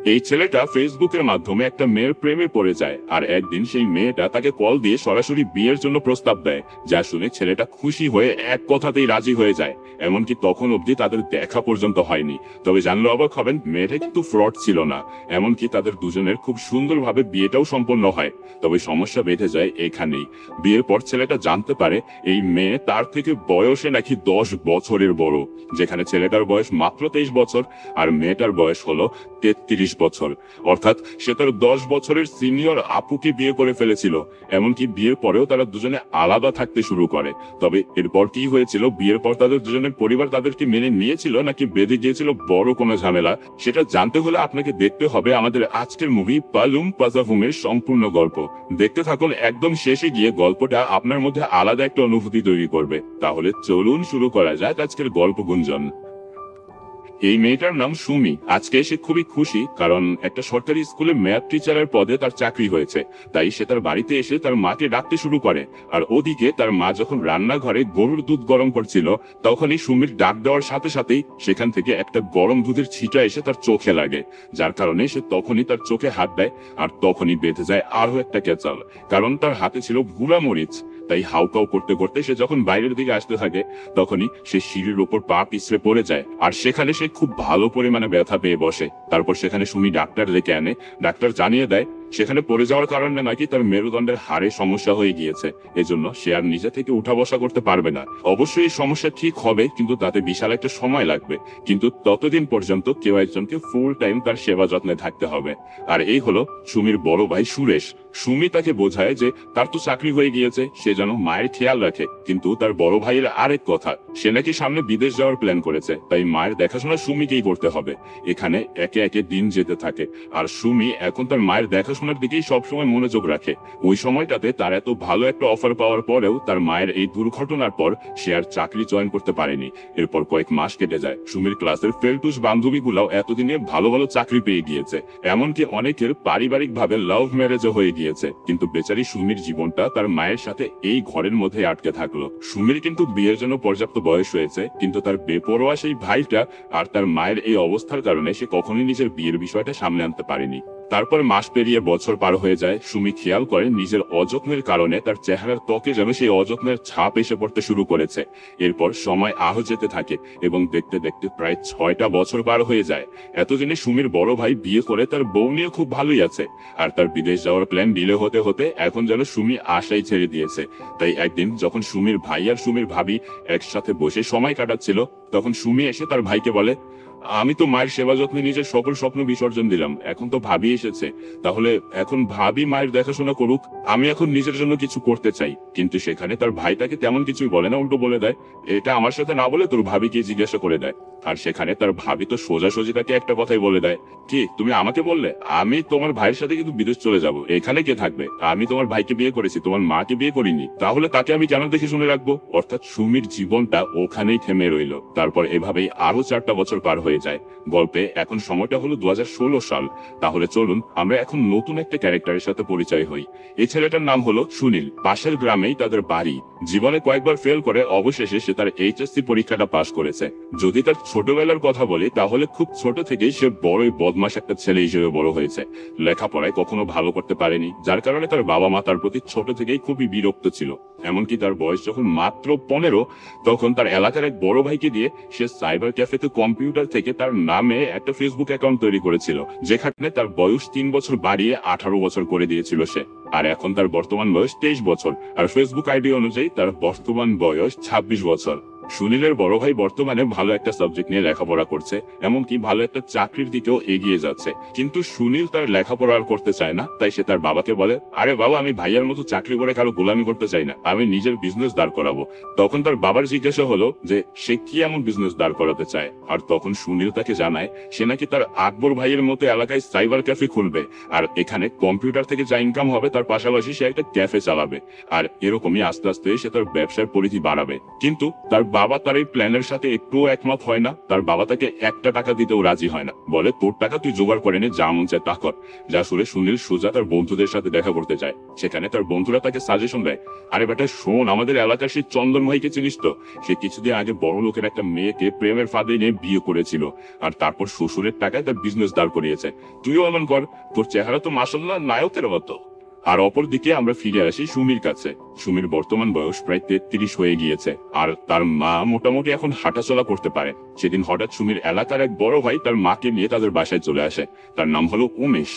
এই ছেলেটা ফেসবুকের মাধ্যমে একটা মেয়ের প্রেমে পড়ে যায়, আর একদিন সেই মেয়েটা তাকে কল দিয়ে সরাসরি বিয়ের জন্য প্রস্তাব দেয়, যা শুনে ছেলেটা খুশি হয়ে এক কথাতেই রাজি হয়ে যায়। এমনকি তখন অবধি তাদের দেখা পর্যন্ত হয়নি। তবে জানলে অবাক হবেন, মেয়েটা কিন্তু ফ্রড ছিল না। এমনকি তাদের দুজনের খুব সুন্দরভাবে বিয়েটাও সম্পন্ন হয়। তবে সমস্যা বেঁধে যায় এখানেই। বিয়ের পর ছেলেটা জানতে পারে এই মেয়ে তার থেকে বয়সে নাকি 10 বছরের বড়, যেখানে ছেলেটার বয়স মাত্র 23 বছর আর মেয়েটার বয়স হলো 33 বছর। অর্থাৎ সে তার 10 বছরের সিনিয়র আপুকে বিয়ে করে ফেলেছিল। এমনকি বিয়ের পরেও তারা দুজনে আলাদা থাকতে শুরু করে। তবে এরপর কি হয়েছিল, বিয়ের পর তাদের দুজনের পরিবার তাদেরকে মেনে নিয়েছিল নাকি বেঁধে গিয়েছিল বড় কোনো ঝামেলা, সেটা জানতে হলে আপনাকে দেখতে হবে আমাদের আজকের মুভি পালুম পাজাফুমের সম্পূর্ণ গল্প। দেখতে থাকুন, একদম শেষে গিয়ে গল্পটা আপনার মধ্যে আলাদা একটা অনুভূতি তৈরি করবে। তাহলে চলুন শুরু করা যাক আজকের গল্প গুঞ্জন। এই মেয়েটার নাম সুমি। আজকে সে খুবই খুশি, কারণ একটা সরকারি স্কুলে ম্যাথ টিচারের পদে তার চাকরি হয়েছে। তাই সে তার বাড়িতে এসে তার মাকে ডাকতে শুরু করে। আর ওদিকে তার মা যখন রান্নাঘরে গরুর দুধ গরম করছিল, তখনই সুমির ডাক দেওয়ার সাথে সাথেই সেখান থেকে একটা গরম দুধের ছিটা এসে তার চোখে লাগে, যার কারণে সে তখনই তার চোখে হাত দেয়। আর তখনই বেঁধে যায় আরো একটা কেচাল, কারণ তার হাতে ছিল ভুরা মরিচ। তাই হাউকাউ করতে করতে সে যখন বাইরের দিকে আসতে থাকে, তখনই সে সিঁড়ির উপর পা পিছলে পড়ে যায়, আর সেখানে সে খুব ভালো পরিমাণে ব্যথা পেয়ে বসে। তারপর সেখানে সুমি ডাক্তার ডেকে আনে। ডাক্তার জানিয়ে দেয় সেখানে পড়ে যাওয়ার কারণে নাকি তার মেরুদণ্ডের হাড়ে সমস্যা হয়ে গিয়েছে, এজন্য সে আর নিজে থেকে উঠা বসা করতে পারবে না। অবশ্যই এই সমস্যা ঠিক হবে, কিন্তু তাতে বিশাল একটা সময় লাগবে। কিন্তু ততদিন পর্যন্ত কেউ একজনকে ফুল টাইম তার সেবা যত্নে থাকতে হবে। আর এই হলো সুমির বড় ভাই সুরেশ। সুমি তাকে বোঝায় যে তার তো চাকরি হয়ে গিয়েছে, সে যেন মায়ের খেয়াল রাখে। কিন্তু তার বড় ভাইয়ের আরেক কথা, সে নাকি সামনে বিদেশ যাওয়ার প্ল্যান করেছে, তাই মায়ের দেখাশোনা সুমিকেই করতে হবে। এখানে একে একে দিন যেতে থাকে, আর সুমি এখন তার মায়ের দেখাশোনার দিকেই সবসময় মনোযোগ রাখে। ওই সময়টাতে তার এত ভালো একটা অফার পাওয়ার পরেও তার মায়ের এই দুর্ঘটনার পর সে আর চাকরি জয়েন করতে পারেনি। এরপর কয়েক মাস কেটে যায়। সুমির ক্লাসের ফেলটুস বান্ধবীগুলাও এতদিনে ভালো ভালো চাকরি পেয়ে গিয়েছে। এমনকি অনেকের পারিবারিক ভাবে লাভ ম্যারেজও হয়ে গিয়েছে। কিন্তু বেচারি সুমির জীবনটা তার মায়ের সাথে এই ঘরের মধ্যে আটকে থাকলো। সুমির কিন্তু বিয়ের জন্য পর্যাপ্ত বয়স হয়েছে, কিন্তু তার বেপরোয়া সেই ভাইটা আর তার মায়ের এই অবস্থার কারণে সে কখনোই নিজের বিয়ের বিষয়টা সামনে আনতে পারেনি। তারপর মাস পেরিয়ে বছর পার হয়ে যায়। সুমি খেয়াল করে নিজের অযত্নের কারণে তার চেহারার ত্বকে যেন সেই অযত্নের ছাপ এসে পড়তে শুরু করেছে। এরপর সময় আরো যেতে থাকে এবং দেখতে দেখতে প্রায় 6টা বছর পার হয়ে যায়। এতদিনে সুমির বড় ভাই বিয়ে করে তার বউ নিয়ে খুব ভালোই আছে, আর তার বিদেশ যাওয়ার প্ল্যান ডিলে হতে হতে এখন যেন সুমি আশাই ছেড়ে দিয়েছে। তাই একদিন যখন সুমির ভাই আর সুমির ভাবি একসাথে বসে সময় কাটাচ্ছিল, তখন সুমি এসে তার ভাইকে বলে, আমি তো মায়ের সেবা যত্নে নিজের সকল স্বপ্ন বিসর্জন দিলাম, এখন তো ভাবি এসেছে, তাহলে এখন ভাবি মায়ের দেখাশোনা করুক, আমি এখন নিজের জন্য কিছু করতে চাই। কিন্তু সেখানে তার ভাই তাকে তেমন কিছুই বলে না, উল্টো বলে দেয়, এটা আমার সাথে না বলে তোর ভাবিকে জিজ্ঞাসা করে দেয়। আর সেখানে তার ভাবি তো সোজাসুজি তাকে একটা কথাই বলে দেয়, কি তুমি আমাকে বললে আমি তোমার ভাইয়ের সাথে কিন্তু বিদেশ চলে যাব, এখানে কে থাকবে? আমি তোমার ভাইকে বিয়ে করেছি, তোমার মাকে বিয়ে করিনি, তাহলে তাকে আমি কেন দেখে শুনে রাখবো? অর্থাৎ সুমির জীবনটা ওখানেই থেমে রইল। তারপর এভাবেই আরো 4টা বছর পার হয়ে যায়। গল্পে এখন সময়টা হলো 2016 সাল। তাহলে চলুন আমরা এখন নতুন একটা ক্যারেক্টারের সাথে পরিচয় হই। এই ছেলেটার নাম হলো সুনীল। পাশের গ্রামেই তাদের বাড়ি। জীবনে কয়েকবার ফেল করে অবশেষে সে তার এইচএসসি পরীক্ষাটা পাশ করেছে। যদি তার ছোটবেলার কথা বলি, তাহলে খুব ছোট থেকেই সে বড়ই বদমাশ একটা ছেলে হিসেবে বড় হয়েছে। লেখাপড়ায় কখনো ভালো করতে পারেনি, যার কারণে তার বাবা মা তার প্রতি ছোট থেকেই খুবই বিরক্ত ছিল। এমনকি তার বয়স যখন মাত্র 15, তখন তার এলাকার এক বড় ভাইকে দিয়ে সে সাইবার ক্যাফেতে কম্পিউটার থেকে তার নামে একটা ফেসবুক অ্যাকাউন্ট তৈরি করেছিল, যেখানে তার বয়স 3 বছর বাড়িয়ে 18 বছর করে দিয়েছিল সে। আর এখন তার বর্তমান বয়স 23 বছর, আর ফেসবুক আইডি অনুযায়ী তার বর্তমান বয়স 26 বছর। সুনীলের বড় ভাই বর্তমানে ভালো একটা সাবজেক্ট নিয়ে লেখাপড়া করছে, এমনকি ভালো একটা চাকরির দিকেও এগিয়ে যাচ্ছে। কিন্তু সুনীল তার লেখাপড়া আর করতে চায় না, তাই সে তার বাবাকে বলে, আরে বাবা, আমি ভাইয়ার মতো চাকরি করে কারো গোলামি করতে চাই না, আমি নিজের বিজনেস দাঁড় করাবো। তখন তার বাবার জিজ্ঞাসা হলো যে সে কি এমন বিজনেস দাঁড় করাতে চায়। আর তখন সুনীল তাকে জানায় সে নাকি তার আকবর ভাইয়ের মতো এলাকায় সাইবার ক্যাফে খুলবে, আর এখানে কম্পিউটার থেকে যা ইনকাম হবে তার পাশাপাশি সে একটা ক্যাফে চালাবে। আর এরকমই আস্তে আস্তে সে তার ব্যবসার পরিধি বাড়াবে। কিন্তু তার বাবা তার এই প্ল্যানের সাথে একটুও একমত হয় না। তার বাবা তাকে একটা টাকা দিতেও রাজি হয় না, বলে তোর টাকা তুই জোগাড় করে নে, যা মন চায় তা কর। যা শুনে সুনীল সোজা তার বন্ধুদের সাথে দেখা করতে যায়। সেখানে তার বন্ধুরা তাকে সাজেশন দেয়, আরে বেটা শোন, আমাদের এলাকার সেই চন্দনময়ীকে চিনিস তো? সে কিছুদিন আগে বড় লোকের একটা মেয়েকে প্রেমের ফাঁদে নিয়ে বিয়ে করেছিল, আর তারপর শ্বশুরের টাকায় তার বিজনেস দাঁড় করিয়েছে। তুইও এমন কর, তোর চেহারা তো মাশাআল্লাহ নায়কের মতো। আর অপরদিকে আমরা ফিরে আসি সুমির কাছে। সুমির বর্তমান বয়স প্রায় 33 হয়ে গিয়েছে, আর তার মা মোটামুটি এখন হাঁটাচলা করতে পারে। সেদিন হঠাৎ সুমির এলাকার এক বড় ভাই তার মাকে নিয়ে তাদের বাসায় চলে আসে। তার নাম হলো উমেশ।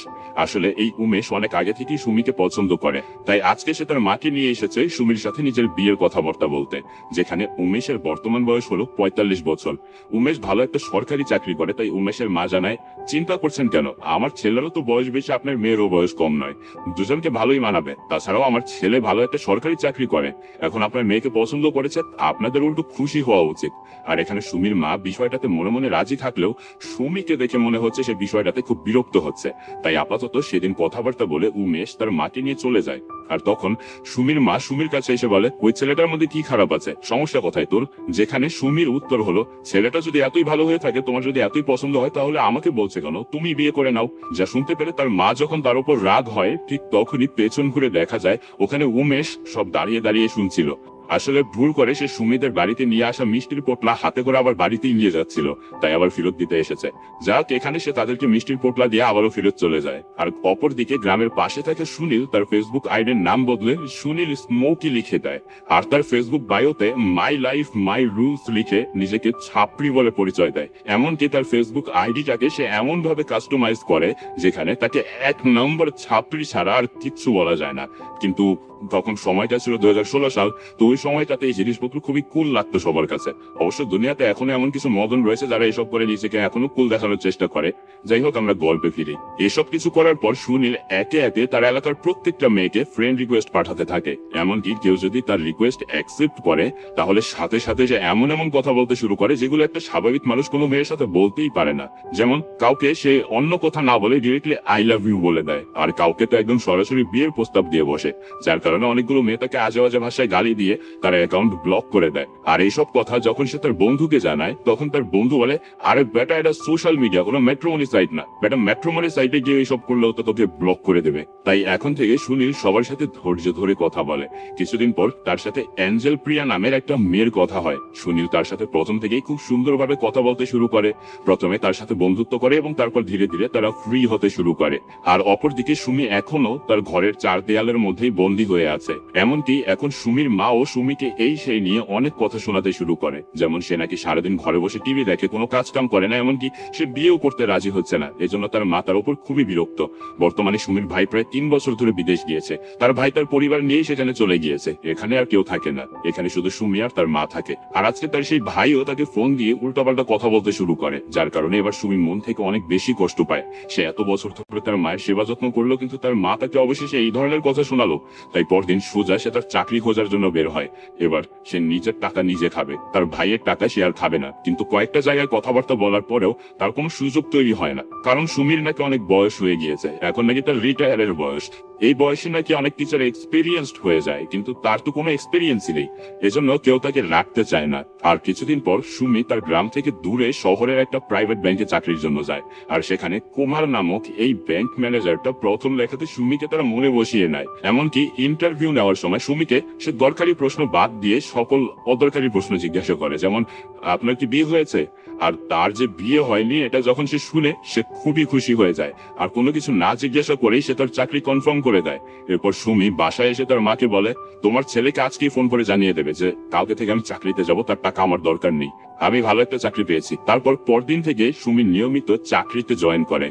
আসলে এই উমেশ অনেক আগে থেকেই সুমিকে পছন্দ করে, তাই আজকে সে তার মাকে নিয়ে এসেছে সুমির সাথে নিজের বিয়ের কথাবার্তা বলতে। যেখানে উমেশের বর্তমান বয়স হলো 45 বছর। উমেশ ভালো একটা সরকারি চাকরি করে, তাই উমেশের মা জানায়, চিন্তা করছেন কেন, আমার ছেলেরও তো বয়স বেশি, আপনার মেয়েরও বয়স কম নয়, দুজনকে ভালোই মানাবে। তাছাড়াও আমার ছেলে ভালো একটা সরকারি চাকরি করে, এখন আপনার মেয়েকে পছন্দ করেছে, আপনাদের উল্টো খুশি হওয়া উচিত। আর এখানে সুমির মা বিষয়টাতে মনে মনে রাজি থাকলেও সুমিকে দেখে মনে হচ্ছে সে বিষয়টাতে খুব বিরক্ত হচ্ছে। তাই আপাতত সেদিন কথাবার্তা বলে উমেশ তার মাকে নিয়ে চলে যায়। আর তখন সুমির মা সুমির কাছে এসে বলে, ওই ছেলেটার মধ্যে কি খারাপ আছে, সমস্যা কোথায় তোর? যেখানে সুমির উত্তর হলো, ছেলেটা যদি এতই ভালো হয়ে থাকে, তোমার যদি এতই পছন্দ হয়, তাহলে আমাকে বলছে কেন, তুমি বিয়ে করে নাও। যা শুনতে পেরে তার মা যখন তার উপর রাগ হয়, ঠিক তখনই পেছন ঘুরে দেখা যায় ওখানে উমেশ সব দাঁড়িয়ে দাঁড়িয়ে শুনছিল। আসলে ভুল করে সে সুমিদের বাড়িতে নিয়ে আসা মিষ্টির পোটলা হাতে করে আবার বাড়িতেই নিয়ে যাচ্ছিল, তাই আবার ফেরত দিতে এসেছে। যাক, এখানে সে তাদেরকে মিষ্টির পোটলা দিয়ে আবারও ফেরত চলে যায়। আর অপরদিকে গ্রামের পাশে থাকে সুনীল তার ফেসবুক আইডির নাম বদলে সুনীল স্মোকি লিখে দেয়, আর তার ফেসবুক বায়োতে মাই লাইফ মাই রুলস লিখে নিজেকে ছাপড়ি বলে পরিচয় দেয়। এমনকি তার ফেসবুক আইডিটাকে সে এমন ভাবে কাস্টমাইজ করে যেখানে তাকে 1 নম্বর ছাপড়ি ছাড়া আর কিচ্ছু বলা যায় না। কিন্তু তখন সময়টা ছিল 2016 সাল, তো ওই সময়টাতে এই জিনিসপত্র খুবই কুল লাগতো সবার কাছে। অবশ্য দুনিয়াতে এখনো এমন কিছু মদন রয়েছে যারা এসব করে নিজেকে এখনো কুল দেখানোর চেষ্টা করে। যাই হোক, আমরা গল্পে ফিরি। এসব কিছু করার পর সুনীল একে একে তার এলাকার প্রত্যেকটা মেয়েকে ফ্রেন্ড রিকোয়েস্ট পাঠাতে থাকে। এমনকি কেউ যদি তার রিকোয়েস্ট অ্যাকসেপ্ট করে, তাহলে সাথে সাথে যে এমন এমন কথা বলতে শুরু করে যেগুলো একটা স্বাভাবিক মানুষ কোনো মেয়ের সাথে বলতেই পারে না। যেমন কাউকে সে অন্য কথা না বলে ডিরেক্টলি আই লাভ ইউ বলে দেয়, আর কাউকে তো একদম সরাসরি বিয়ের প্রস্তাব দিয়ে বসে, যার কারণে অনেকগুলো মেয়ে তাকে আজে বাজে ভাষায় গালি দিয়ে তার অ্যাকাউন্ট ব্লক করে দেয়। আর এইসব কথা যখন সে তার বন্ধুকে জানায়, তখন তার বন্ধু বলে, আরে বেটা, এটা সোশ্যাল মিডিয়া, কোনো ম্যাট্রিমনি সাইট না, বেটা ম্যাট্রিমনি সাইটে গিয়ে এইসব করলেও তো তোকে ব্লক করে দেবে। তাই এখন থেকে সুনীল সবার সাথে ধৈর্য ধরে কথা বলে। কিছুদিন পর তার সাথে অ্যাঞ্জেল প্রিয়া নামের একটা মেয়ের কথা হয়। সুনীল তার সাথে প্রথম থেকেই খুব সুন্দরভাবে কথা বলতে শুরু করে। প্রথমে তার সাথে বন্ধুত্ব করে এবং তারপর ধীরে ধীরে তারা ফ্রি হতে শুরু করে। আর অপরদিকে সুমি এখনো তার ঘরের 4 দেয়ালের মধ্যেই বন্দী হয়ে আছে। এমনকি এখন সুমির মা ও সুমিকে এই সেই নিয়ে অনেক কথা শোনাতে শুরু করে, যেমন সে নাকি সারাদিন ঘরে বসে টিভি দেখে, কোনো কাজ কাম করে না, এমনকি সে বিয়েও করতে রাজি হচ্ছে না। এজন্য তার মা তার উপর খুবই বিরক্ত। বর্তমানে সুমির ভাই প্রায় 3 বছর ধরে বিদেশ গিয়েছে। তার ভাই তার পরিবার নিয়েই সেখানে চলে গিয়েছে। এখানে আর কেউ থাকে না, এখানে শুধু সুমি আর তার মা থাকে। আর আজকে তার সেই ভাইও তাকে ফোন দিয়ে উল্টাপাল্টা কথা বলতে শুরু করে, যার কারণে এবার সুমি মন থেকে অনেক বেশি কষ্ট পায়। সে এত বছর ধরে তার মায়ের সেবা যত্ন করলো, কিন্তু তার মা তাকে অবশেষে এই ধরনের কথা শোনালো। তাই পরদিন সোজা সে তার চাকরি খোঁজার জন্য বের হয়। এবার সে নিজের টাকা নিজে খাবে, তার ভাইয়ের টাকা সে আর খাবে না। কিন্তু কয়েকটা জায়গায় কথাবার্তা বলার পরেও তার কোনো সুযোগ তৈরি হয় না, কারণ সুমির নাকি অনেক বয়স হয়ে গিয়েছে। এখন নাকি তার রিটায়ারের বয়স। এই বয়সে নাকি অনেক টিচার এক্সপেরিয়েন্সড হয়ে যায়, কিন্তু তার তো কোনো এক্সপেরিয়েন্সই নেই, এজন্য কেউ তাকে রাখতে চায় না। আর কিছুদিন পর সুমি তার গ্রাম থেকে দূরে শহরের একটা প্রাইভেট ব্যাংকে চাকরির জন্য যায়। আর সেখানে কুমার নামক এই ব্যাংক ম্যানেজারটা প্রথম লেখাতে সুমিকে তারা মনে বসিয়ে নেয়। এমনকি ইন্টারভিউ নেওয়ার সময় সুমিকে সে দরকারি প্রশ্ন বাদ দিয়ে সকল অদরকারি প্রশ্ন জিজ্ঞাসা করে, যেমন আপনার কি বিয়ে হয়েছে? আর তার যে বিয়ে হয়নি এটা যখন সে শুনে, সে খুবই খুশি হয়ে যায়। আর কোনো কিছু না জিজ্ঞাসা করেই সে তার চাকরি কনফার্ম করে দেয়। এরপর সুমি বাসায় এসে তার মাকে বলে, তোমার ছেলেকে আজকেই ফোন করে জানিয়ে দেবে যে কালকে থেকে আমি চাকরিতে যাব, তার টাকা আমার দরকার নেই, আমি ভালো একটা চাকরি পেয়েছি। তারপর পরদিন থেকে সুমি নিয়মিত চাকরিতে জয়েন করে।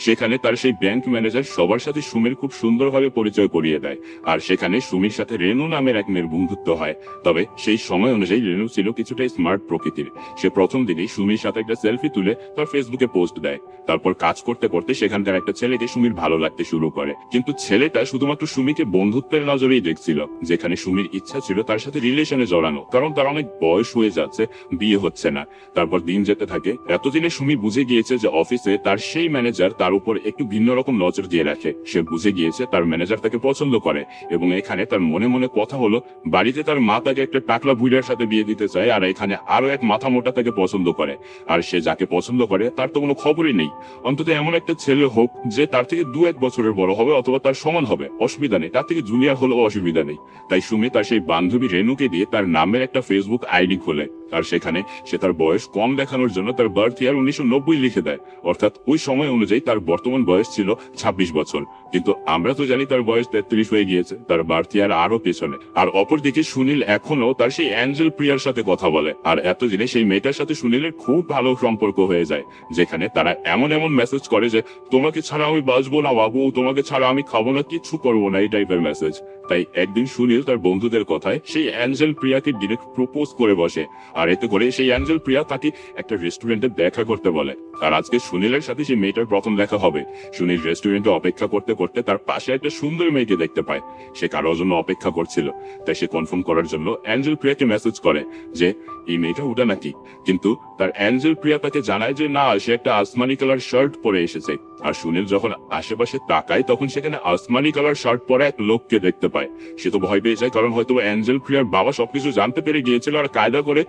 সেখানে তার সেই ব্যাংক ম্যানেজার সবার সাথে সুমির খুব সুন্দরভাবে পরিচয় করিয়ে দেয়। আর সেখানে সুমির সাথে রেনু নামের এক মেয়ের বন্ধুত্ব হয়। তবে সেই সময় অনুযায়ী রেনু ছিল কিছুটা স্মার্ট প্রকৃতির। সে প্রথম দিনেই সুমির সাথে একটা সেলফি তুলে তার ফেসবুকে পোস্ট দেয়। তারপর কাজ করতে করতে সেখানকার একটা ছেলেকে সুমির ভালো লাগতে শুরু করে, কিন্তু ছেলেটা শুধুমাত্র সুমিকে বন্ধুত্বের নজরেই দেখছিল, যেখানে সুমির ইচ্ছা ছিল তার সাথে রিলেশনে জড়ানো, কারণ তার অনেক বয়স হয়ে যাচ্ছে, বিয়ে হচ্ছে না। তারপর দিন যেতে থাকে। এতদিনে সুমি বুঝে গিয়েছে যে অফিসে তার সেই ম্যানেজার তার উপর একটু ভিন্ন রকম নজর দিয়ে রাখে। সে বুঝে গিয়েছে তার ম্যানেজার তাকে পছন্দ করে এবং এখানে তার মনে মনে কথা হলো বাড়িতে তার মা তাকে একটা টাকলা বুইড়ার সাথে বিয়ে দিতে চায়, আর এখানে আরো এক মাথা মোটা তাকে পছন্দ করে। আর সে যাকে পছন্দ করে তার তো কোনো খবরই নেই। অন্তত এমন একটা ছেলে হোক যে তার থেকে 2-1 বছরের বড় হবে অথবা তার সমান হবে, অসুবিধা নেই, তার থেকে জুনিয়র হলেও অসুবিধা নেই। তাই সুমি তার সেই বান্ধবী রেনুকে দিয়ে তার নামের একটা ফেসবুক আইডি খোলে, আর সেখানে সে তার বয়স কম দেখানোর জন্য তার বার্থ ইয়ার 1990 লিখে দেয়। অর্থাৎ ওই সময় অনুযায়ী তার বর্তমান বয়স ছিল 26 বছর, কিন্তু আমরা তো জানি তার বয়স 33 হয়ে গিয়েছে, তার বার্থ ইয়ার আরো পেছনে। আর অপরদিকে সুনীল এখনো তার সেই অ্যাঞ্জেল প্রিয়ার সাথে কথা বলে, আর এতদিনে সেই মেয়েটার সাথে সুনীলের খুব ভালো সম্পর্ক হয়ে যায়, যেখানে তারা এমন এমন মেসেজ করে যে তোমাকে ছাড়া আমি বাঁচবো না বাবু, তোমাকে ছাড়া আমি খাবো না, কিচ্ছু করবো না, এই টাইপের মেসেজ। তাই একদিন সুনীল তার বন্ধুদের কথায় সেই অ্যাঞ্জেল প্রিয়াকে ডিরেক্ট প্রপোজ করে বসে, আর এতে করে সেই অ্যাঞ্জেল প্রিয়া তাকে একটা রেস্টুরেন্টে দেখা করতে বলে। আর আজকে সুনীলের সাথে সেই মেয়েটার প্রথম দেখা হবে। সুনীল রেস্টুরেন্টে অপেক্ষা করতে করতে তার পাশে একটা সুন্দর মেয়েকে দেখতে পায়। সে কারোর জন্য অপেক্ষা করছিল, তাই সে কনফার্ম করার জন্য অ্যাঞ্জেল প্রিয়াকে মেসেজ করে যে এই মেয়েটা ওটা নাকি। কিন্তু তার অ্যাঞ্জেল প্রিয়া তাকে জানায় যে না, সে একটা আসমানি কালার শার্ট পরে এসেছে। আর সুনীল যখন আশেপাশে তাকায় তখন সেখানে আসমানি কালার শার্ট পরা এক লোককে দেখতে পায়। সে তো ভয় পেয়ে যায়, কারণ হয়তো অ্যাঞ্জেল প্রিয়ার বাবা সবকিছু জানতে পেরে গিয়েছিল, আর কায়দা করে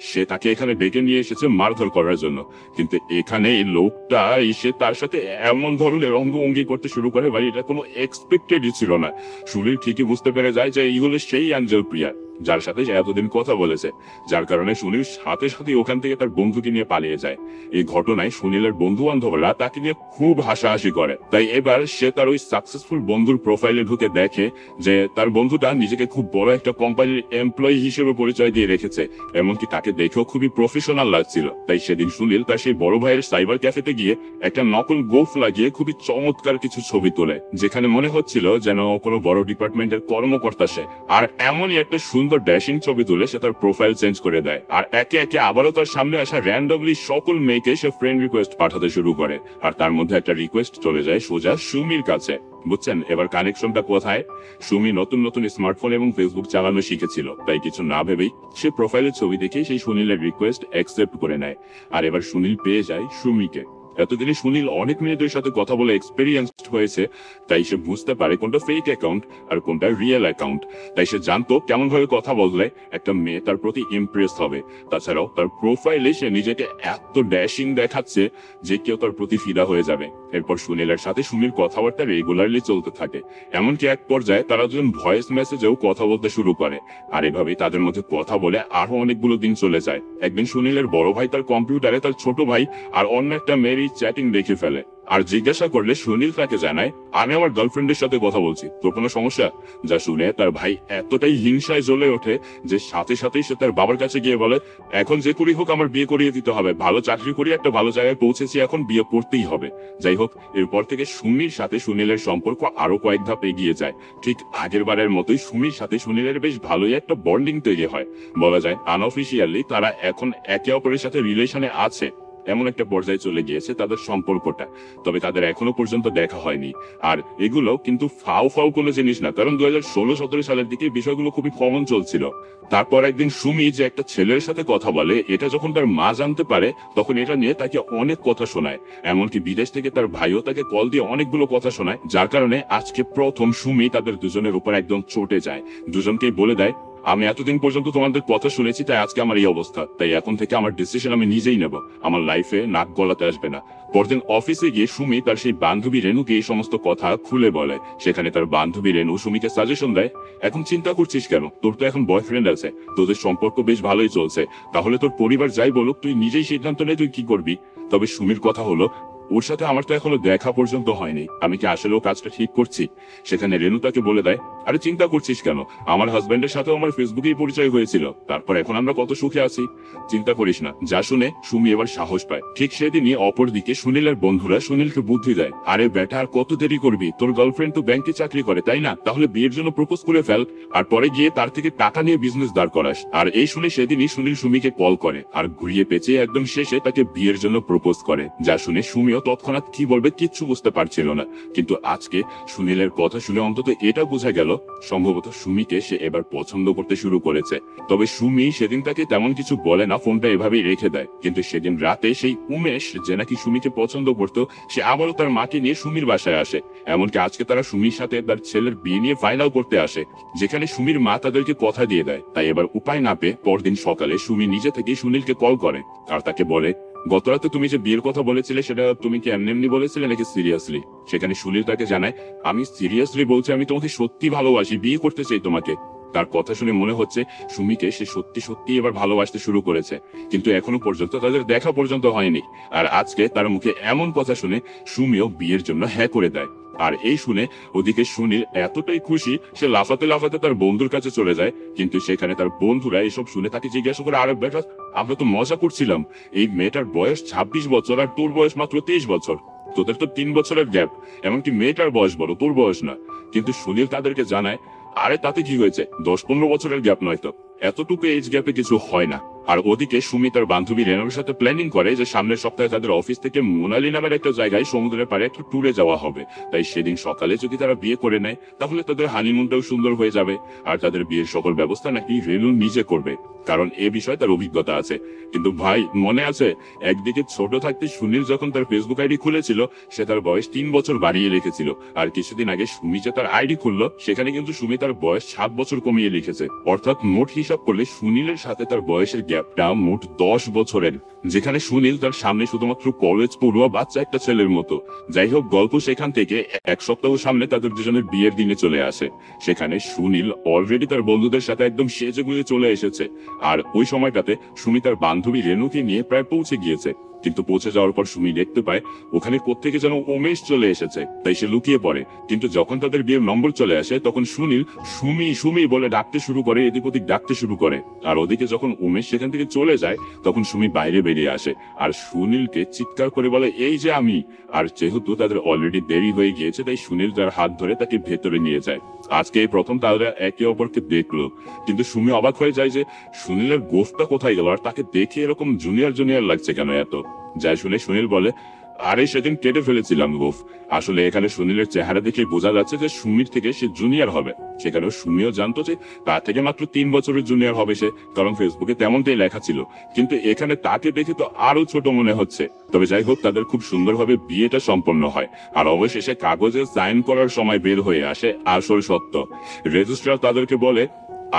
সে তাকে এখানে ডেকে নিয়ে এসেছে মারধর করার জন্য। কিন্তু এখানে এই লোকটা এসে তার সাথে এমন ধরনের অঙ্গভঙ্গি করতে শুরু করে, ভাই এটা কোনো এক্সপেক্টেডই ছিল না। সুনীল ঠিকই বুঝতে পেরে যায় যে এই হলো সেই অ্যাঞ্জেল প্রিয়া যার সাথে সে এতদিন কথা বলেছে, যার কারণে সুনীল সাথে সাথে ওখান থেকে তার বন্ধুকে নিয়ে পালিয়ে যায়। এই ঘটনায় সুনীলের বন্ধু বান্ধবরা তাকে নিয়ে খুব হাসাহাসি করে। তাই এবার সে তার ওই সাকসেসফুল বন্ধুর প্রোফাইলে ঢুকে দেখে যে তার বন্ধুটা নিজেকে খুব বড় একটা কোম্পানির এমপ্লয়ি হিসেবে পরিচয় দিয়ে রেখেছে, এমনকি তাকে দেখেও খুবই প্রফেশনাল লাগছিল। তাই সেদিন সুনীল তার সেই বড় ভাইয়ের সাইবার ক্যাফেতে গিয়ে একটা নকল গোফ লাগিয়ে খুবই চমৎকার কিছু ছবি তোলে, যেখানে মনে হচ্ছিল যেন কোনো বড় ডিপার্টমেন্টের কর্মকর্তা সে। আর এমনই একটা সুন্দর ড্যাশিং ছবি তুলে সে তার প্রোফাইল চেঞ্জ করে দেয়, আর একে একে আবারও তার সামনে আসা র্যান্ডমলি সকল মেয়েকে সে ফ্রেন্ড রিকোয়েস্ট পাঠাতে শুরু করে। আর তার মধ্যে একটা রিকোয়েস্ট চলে যায় সোজা সুমির কাছে। বুঝছেন এবার কানেকশনটা কোথায়? সুমি নতুন নতুন স্মার্টফোন এবং ফেসবুক চালানো শিখেছিল, তাই কিছু না ভেবেই সে প্রোফাইলের ছবি দেখে সেই সুনীলের রিকোয়েস্ট অ্যাকসেপ্ট করে নেয়। আর এবার সুনীল পেয়ে যায় সুমিকে। এতদিনে সুনীল অনেক মেয়েদের সাথে কথা বলে এক্সপেরিয়েন্সড হয়েছে, তাই সে বুঝতে পারে কোনটা ফেক অ্যাকাউন্ট আর কোনটা রিয়েল অ্যাকাউন্ট। তাই সে জানতো কেমন ভাবে কথা বললে একটা মেয়ে তার প্রতি ইমপ্রেস হবে। তাছাড়াও তার প্রোফাইলে সে নিজেকে এত ড্যাশিং দেখাচ্ছে যে কেউ তার প্রতি ফিদা হয়ে যাবে। এরপর সুনীলের সাথে সুনীল কথাবার্তা রেগুলারলি চলতে থাকে, এমনকি এক পর্যায়ে তারা দুজন ভয়েস মেসেজেও কথা বলতে শুরু করে। আর এভাবেই তাদের মধ্যে কথা বলে আরো অনেকগুলো দিন চলে যায়। একদিন সুনীলের বড় ভাই তার কম্পিউটারে তার ছোট ভাই আর অন্য একটা মেয়ের চ্যাটিং দেখে ফেলে, আর জিজ্ঞাসা করলে সুনীল তাকে জানায় আমি আমার গার্লফ্রেন্ডের সাথে কথা বলছি, তোর কোনো সমস্যা? যা শুনে তার ভাই এতটাই হিংসায় জ্বলে ওঠে যে সাথে সাথেই সে তার বাবার কাছে গিয়ে বলে এখন যে করি হোক আমার বিয়ে করিয়ে দিতে হবে, ভালো চাকরি করি একটা ভালো জায়গায় পৌঁছেছি, এখন বিয়ে করতেই হবে। যাই হোক, এরপর থেকে সুমির সাথে সুনীলের সম্পর্ক আরো কয়েক ধাপ এগিয়ে যায়। ঠিক আগের বারের মতোই সুমির সাথে সুনীলের বেশ ভালোই একটা বন্ডিং তৈরি হয়। বলা যায় আনঅফিসিয়ালি তারা এখন একে অপরের সাথে রিলেশনে আছে, এমন একটা পর্যায়ে চলে গিয়েছে তাদের সম্পর্কটা। তবে তাদের এখনো পর্যন্ত দেখা হয়নি। আর এগুলো কিন্তু ফাও ফাও কোনো জিনিস না, কারণ 2016-17 সালের দিকে বিষয়গুলো খুবই কমন চলছিল। তারপর একদিন সুমি যে একটা ছেলের সাথে কথা বলে এটা যখন তার মা জানতে পারে, তখন এটা নিয়ে তাকে অনেক কথা শোনায়। এমনকি বিদেশ থেকে তার ভাইও তাকে কল দিয়ে অনেকগুলো কথা শোনায়, যার কারণে আজকে প্রথম সুমি তাদের দুজনের উপর একদম চটে যায়। দুজনকেই বলে দেয় আমি এতদিন পর্যন্ত তোমাদের কথা শুনেছি, তাই আজকে আমার এই অবস্থা, তাই এখন থেকে আমার ডিসিশন আমি নিজেই নেব, আমার লাইফে নাক গলাতে আসবে না। পরদিন অফিসে গিয়ে সুমি তার সেই বান্ধবী রেনুকে এই সমস্ত কথা খুলে বলে। সেখানে তার বান্ধবী রেনু সুমিকে সাজেশন দেয় এখন চিন্তা করছিস কেন, তোর তো এখন বয়ফ্রেন্ড আছে, তোদের সম্পর্ক বেশ ভালোই চলছে, তাহলে তোর পরিবার যাই বলুক তুই নিজেই সিদ্ধান্ত নে তুই কি করবি। তবে সুমির কথা হলো ওর সাথে আমার তো এখনো দেখা পর্যন্ত হয়নি, আমি কি আসলেও কাজটা ঠিক করছি? সেখানে রেনু তাকে বলে দেয় আরে চিন্তা করছিস কেন, আমার হাজবেন্ডের সাথেও আমার ফেসবুকেই পরিচয় হয়েছিল, তারপর এখন আমরা কত সুখে আছি, চিন্তা করিস না। যা শুনে সুমি এবার সাহস পায়। ঠিক সেদিনই অপরদিকে সুনীলের বন্ধুরা সুনীলকে বুদ্ধি দেয় আরে বেটা আর কত দেরি করবি, তোর গার্লফ্রেন্ড তো ব্যাংকে চাকরি করে তাই না, তাহলে বিয়ের জন্য প্রপোজ করে ফেল, আর পরে গিয়ে তার থেকে টাকা নিয়ে বিজনেস দাঁড় করাস। আর এই শুনে সেদিনই সুনীল সুমিকে কল করে আর ঘুরিয়ে পেঁচিয়ে একদম শেষে তাকে বিয়ের জন্য প্রপোজ করে। যা শুনে সুমিও তৎক্ষণাৎ কি বলবে কিচ্ছু বুঝতে পারছিল না। কিন্তু আজকে সুনীলের কথা শুনে অন্তত এটা বোঝা গেল সম্ভবত সুমিকে সে এবার পছন্দ করতে শুরু করেছে। তবে সুমি সেদিন তাকে তেমন কিছু বলে না, ফোনটা এভাবেই রেখে দেয়। কিন্তু সেদিন রাতে সেই উমেশ যে নাকি সুমিকে পছন্দ করতো, সে আবারও তার মাকে নিয়ে সুমির বাসায় আসে। এমনকি আজকে তারা সুমির সাথে তার ছেলের বিয়ে নিয়ে ফাইনাল করতে আসে, যেখানে সুমির মা তাদেরকে কথা দিয়ে দেয়। তাই এবার উপায় না পেয়ে পরদিন সকালে সুমি নিজে থেকে সুনীলকে কল করে আর তাকে বলে, গত রাতে তুমি যে বিয়ের কথা বলেছিলে সেটা তুমি কি এমনি এমনি বলেছিলে নাকি সিরিয়াসলি? সেখানে সুনীল তাকে জানায়, আমি সিরিয়াসলি বলছি, আমি তোমাকে সত্যি ভালোবাসি, বিয়ে করতে চাই তোমাকে। তার কথা শুনে মনে হচ্ছে সুমিকে সে সত্যি সত্যি এবার ভালোবাসতে শুরু করেছে, কিন্তু এখনো পর্যন্ত তাদের দেখা পর্যন্ত হয়নি। আর আজকে তার মুখে এমন কথা শুনে সুমিও বিয়ের জন্য হ্যাঁ করে দেয়। আর এই শুনে ওদিকে সুনীল এতটাই খুশি, সে লাফাতে লাফাতে তার বন্ধুর কাছে চলে যায়। কিন্তু সেখানে তার বন্ধুরা এসব শুনে তাকে জিজ্ঞাসা করে, আরে বেটা, আমরা তো মজা করছিলাম, এই মেয়েটার বয়স 26 বছর আর তোর বয়স মাত্র 23 বছর, তোদের তো 3 বছরের গ্যাপ, এমনকি মেয়েটার বয়স বড়, তোর বয়স না। কিন্তু সুনীল তাদেরকে জানায়, আরে তাতে কি হয়েছে, 10-15 বছরের গ্যাপ নয় তো, এতটুকু এজ গ্যাপে কিছু হয় না। আর ওদিকে সুমি তার বান্ধবী রেনুর সাথে প্ল্যানিং করে যে সামনের সপ্তাহে তাদের অফিস থেকে মোনালি নামের একটা জায়গায় সমুদ্রের পাড়ে একটু ট্যুরে যাওয়া হবে। তাই সেদিন সকালে যদি তারা বিয়ে করে নেয় তাহলে তাদের হানিমুনটাও সুন্দর হয়ে যাবে। আর তাদের বিয়ের সকল ব্যবস্থা নাকি রেনু নিজে করবে, কারণ এ বিষয়ে তার অভিজ্ঞতা আছে। কিন্তু ভাই, মনে আছে একদিকে ছোট থাকতে সুনীল যখন তার ফেসবুক আইডি খুলেছিল, সে তার বয়স 3 বছর বাড়িয়ে লিখেছিল। আর কিছুদিন আগে সুমি যে তার আইডি খুললো, সেখানে কিন্তু সুমি তার বয়স 7 বছর কমিয়ে লিখেছে। অর্থাৎ মোট হিসাব করলে সুনীলের সাথে তার বয়সের গ্যাপটা মোট 10 বছরের, যেখানে সুনীল তার সামনে শুধুমাত্র কলেজ পড়ুয়া বাচ্চা একটা ছেলের মতো। যাই হোক, গল্প সেখান থেকে এক সপ্তাহ সামনে তাদের দুজনের বিয়ের দিনে চলে আসে। সেখানে সুনীল অলরেডি তার বন্ধুদের সাথে একদম সেজেগুজে চলে এসেছে। আর ওই সময়টাতে সুমি তার বান্ধবী রেনুকে নিয়ে প্রায় পৌঁছে গিয়েছে। কিন্তু পৌঁছে যাওয়ার পর সুমি দেখতে পায় ওখানে কোত্থেকে যেন উমেশ চলে এসেছে, তাই সে লুকিয়ে পড়ে। কিন্তু যখন তাদের বিয়ের নম্বর চলে আসে তখন সুনীল সুমি সুমি বলে ডাকতে শুরু করে, এদিক ওদিক ডাকতে শুরু করে। আর ওদিকে যখন উমেশ সেখান থেকে চলে যায় তখন সুমি বাইরে বেরিয়ে আসে আর সুনীলকে চিৎকার করে বলে, এই যে আমি। আর যেহেতু তাদের অলরেডি দেরি হয়ে গিয়েছে তাই সুনীল তার হাত ধরে তাকে ভেতরে নিয়ে যায়। আজকে এই প্রথম তারা একে অপরকে দেখলো, কিন্তু সুমি অবাক হয়ে যায় যে সুনীলের গোফটা কোথায় গেল, আর তাকে দেখে এরকম জুনিয়র জুনিয়র লাগছে কেন এত। যাই শুনে সুনীল বলে, আরে সেদিন কেটে ফেলেছিলাম গোফ। আসলে এখানে সুনীলের চেহারা দেখে বোঝা যাচ্ছে যে সুমির থেকে সে জুনিয়র হবে। সেখানে সুমিও জানতো যে তার থেকে মাত্র 3 বছরের জুনিয়র হবে সে, কারণ ফেসবুকে তেমনটাই লেখা ছিল। কিন্তু এখানে তাকে দেখে তো আরো ছোট মনে হচ্ছে। তবে যাই হোক, তাদের খুব সুন্দরভাবে বিয়েটা সম্পন্ন হয়। আর অবশেষে কাগজে সাইন করার সময় বের হয়ে আসে আসল সত্য। রেজিস্ট্রার তাদেরকে বলে,